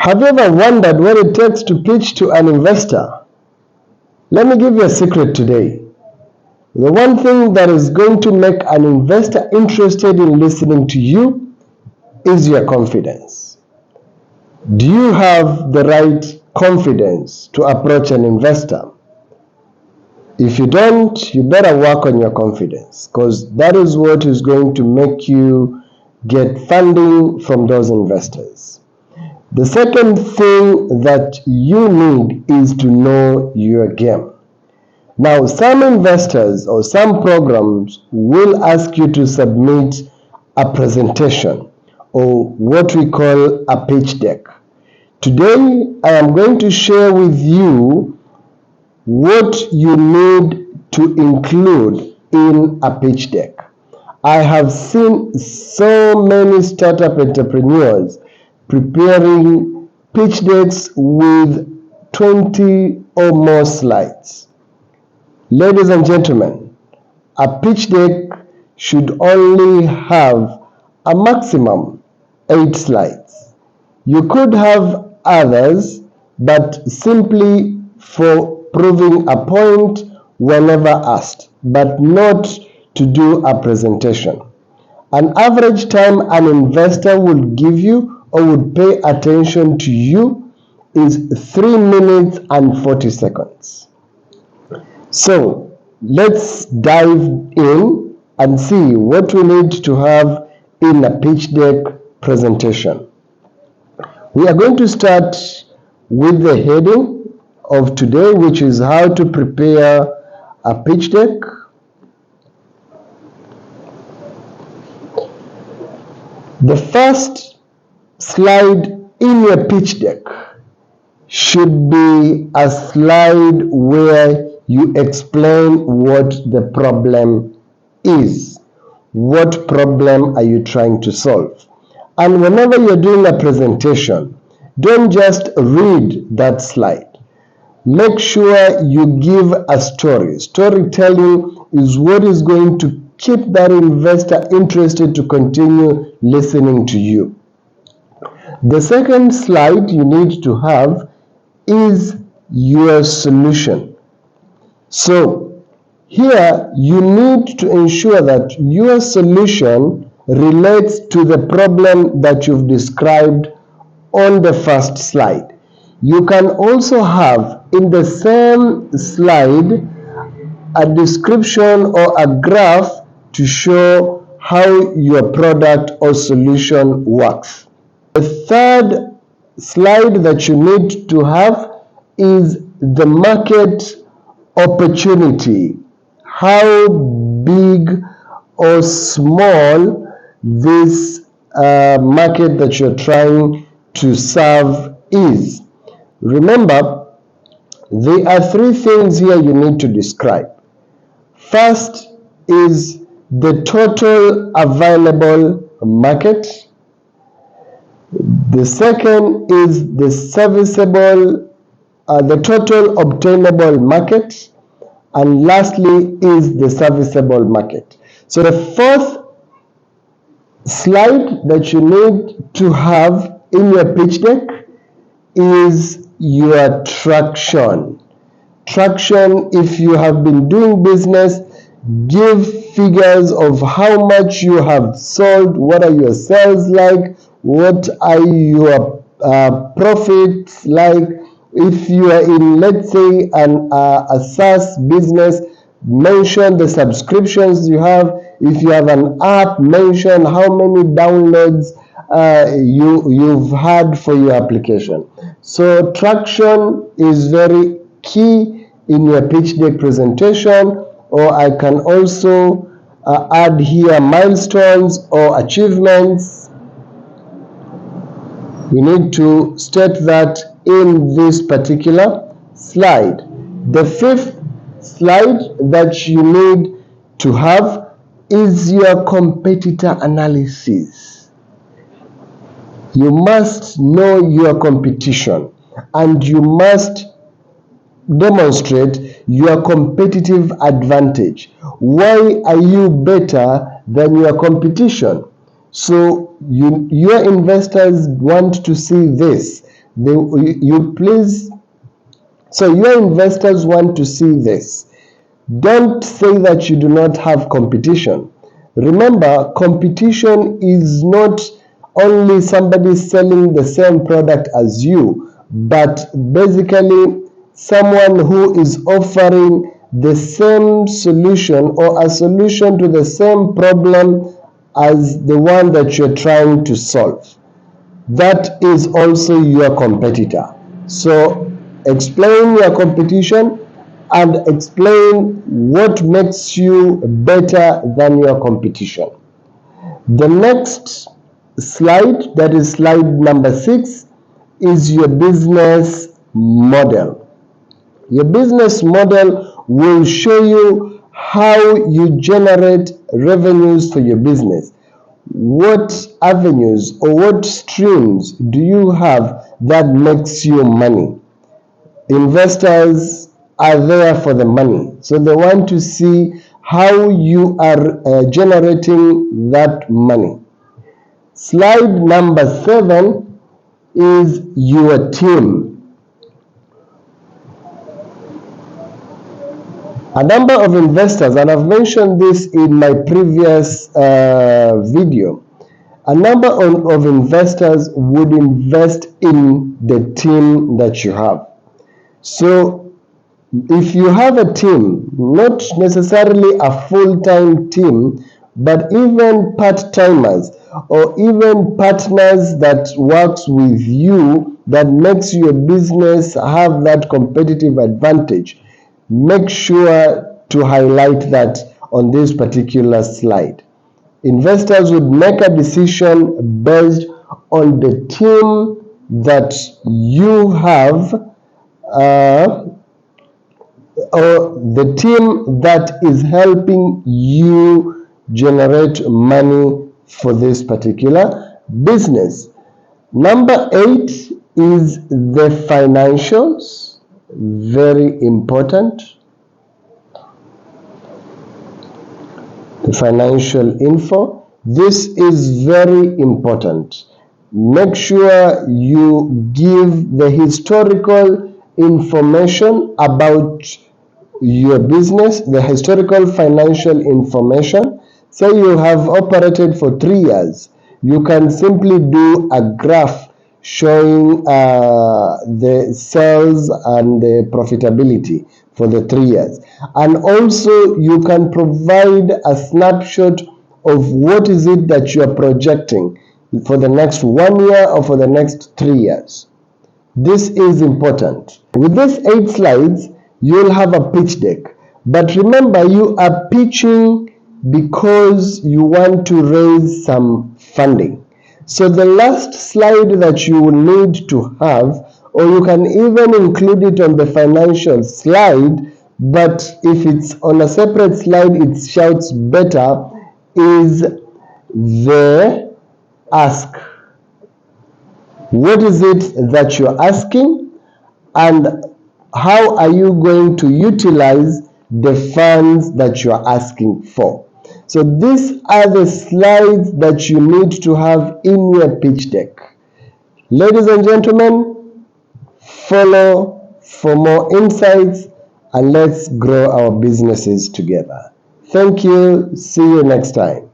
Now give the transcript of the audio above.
Have you ever wondered what it takes to pitch to an investor? Let me give you a secret today. The one thing that is going to make an investor interested in listening to you is your confidence. Do you have the right confidence to approach an investor? If you don't, you better work on your confidence, because that is what is going to make you get funding from those investors. The second thing that you need is to know your game. Now, some investors or some programs will ask you to submit a presentation or what we call a pitch deck. Today, I am going to share with you what you need to include in a pitch deck. I have seen so many startup entrepreneurs preparing pitch decks with 20 or more slides. Ladies and gentlemen, a pitch deck should only have a maximum 8 slides. You could have others, but simply for proving a point whenever asked, but not to do a presentation. An average time an investor would give you or would pay attention to you is 3 minutes and 40 seconds. So let's dive in and see what we need to have in a pitch deck presentation. We are going to start with the heading of today, which is how to prepare a pitch deck. The first slide in your pitch deck should be a slide where you explain what the problem is. What problem are you trying to solve? And whenever you're doing a presentation, don't just read that slide. Make sure you give a story. Storytelling is what is going to keep that investor interested to continue listening to you. The second slide you need to have is your solution. So here you need to ensure that your solution relates to the problem that you've described on the first slide. You can also have in the same slide a description or a graph to show how your product or solution works. The third slide that you need to have is the market opportunity. How big or small this market that you're trying to serve is. Remember, there are 3 things here you need to describe. First is the total available market. The second is the serviceable, the total obtainable market. And lastly is the serviceable market. So the fourth slide that you need to have in your pitch deck is your traction. Traction, if you have been doing business, give figures of how much you have sold, what are your sales like, what are your profits like. If you are in, let's say, a SaaS business, mention the subscriptions you have. If you have an app, mention how many downloads you've had for your application. So traction is very key in your pitch deck presentation, or I can also add here milestones or achievements. We need to state that in this particular slide. The fifth slide that you need to have is your competitor analysis. You must know your competition and you must demonstrate your competitive advantage. Why are you better than your competition? So your investors want to see this. you please, so your investors want to see this. Don't say that you do not have competition. Remember, competition is not only somebody selling the same product as you, but basically someone who is offering the same solution or a solution to the same problem as the one that you're trying to solve. That is also your competitor. So explain your competition and explain what makes you better than your competition. The next slide, that is slide number 6, is your business model. Your business model will show you how you generate revenues for your business. What avenues or what streams do you have that makes you money? Investors are there for the money, so they want to see how you are generating that money. Slide number 7 is your team. A number of investors, and I've mentioned this in my previous video, a number of investors would invest in the team that you have. So if you have a team, not necessarily a full-time team, but even part-timers or even partners that works with you, that makes your business have that competitive advantage, make sure to highlight that on this particular slide. Investors would make a decision based on the team that you have, or the team that is helping you generate money for this particular business. Number 8 is the financials. Very important. The financial info. This is very important. Make sure you give the historical information about your business, the historical financial information. Say you have operated for 3 years. You can simply do a graph showing the sales and the profitability for the 3 years. And also you can provide a snapshot of what is it that you are projecting for the next 1 year or for the next 3 years. This is important. With these 8 slides, you'll have a pitch deck. But remember, you are pitching because you want to raise some funding. So the last slide that you will need to have, or you can even include it on the financial slide, but if it's on a separate slide, it shouts better, is the ask. What is it that you're asking, and how are you going to utilize the funds that you're asking for? So these are the slides that you need to have in your pitch deck. Ladies and gentlemen, follow for more insights and let's grow our businesses together. Thank you. See you next time.